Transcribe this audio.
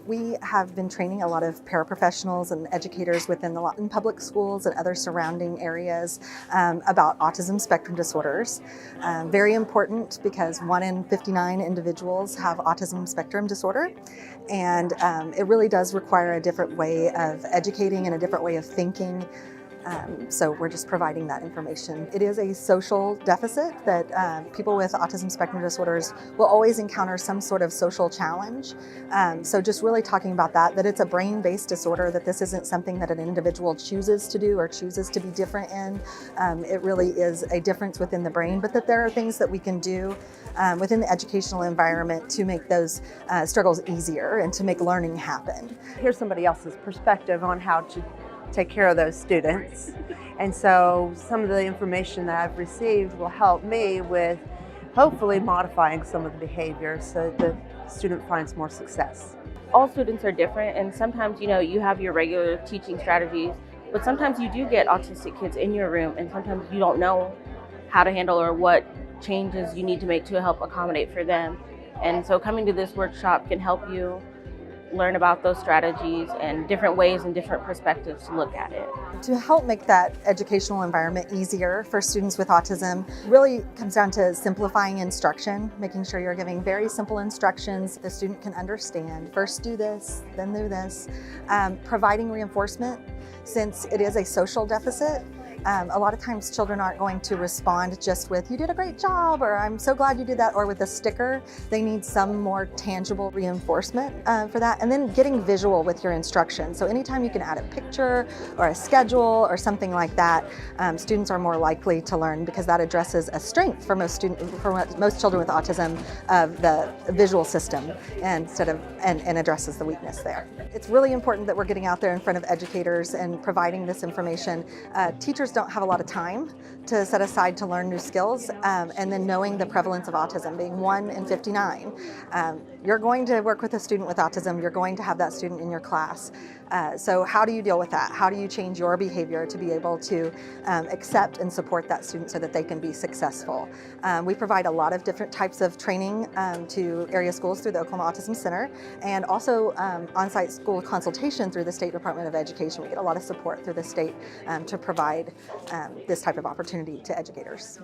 We have been training a lot of paraprofessionals and educators within the Lawton public schools and other surrounding areas about autism spectrum disorders. Very important because 1 in 59 individuals have autism spectrum disorder, and it really does require a different way of educating and a different way of thinking. So we're just providing that information. It is a social deficit that people with autism spectrum disorders will always encounter some sort of social challenge. So just really talking about that it's a brain-based disorder, that this isn't something that an individual chooses to do or chooses to be different in. It really is a difference within the brain, but that there are things that we can do within the educational environment to make those struggles easier and to make learning happen. Here's somebody else's perspective on how to take care of those students. And so some of the information that I've received will help me with hopefully modifying some of the behaviors so that the student finds more success. All students are different, and sometimes you have your regular teaching strategies, but sometimes you do get autistic kids in your room, and sometimes you don't know how to handle or what changes you need to make to help accommodate for them. And so coming to this workshop can help you learn about those strategies and different ways and different perspectives to look at it. To help make that educational environment easier for students with autism really comes down to simplifying instruction, making sure you're giving very simple instructions the student can understand. First do this, then do this. Providing reinforcement, since it is a social deficit. A lot of times children aren't going to respond just with, "You did a great job," or "I'm so glad you did that," or with a sticker. They need some more tangible reinforcement for that. And then getting visual with your instruction. So anytime you can add a picture or a schedule or something like that, students are more likely to learn, because that addresses a strength for most children with autism of the visual system and addresses the weakness there. It's really important that we're getting out there in front of educators and providing this information. Teachers don't have a lot of time to set aside to learn new skills, and then knowing the prevalence of autism being 1 in 59. You're going to work with a student with autism, you're going to have that student in your class. So how do you deal with that? How do you change your behavior to be able to accept and support that student so that they can be successful? We provide a lot of different types of training to area schools through the Oklahoma Autism Center, and also on-site school consultation through the State Department of Education. We get a lot of support through the state to provide this type of opportunity to educators.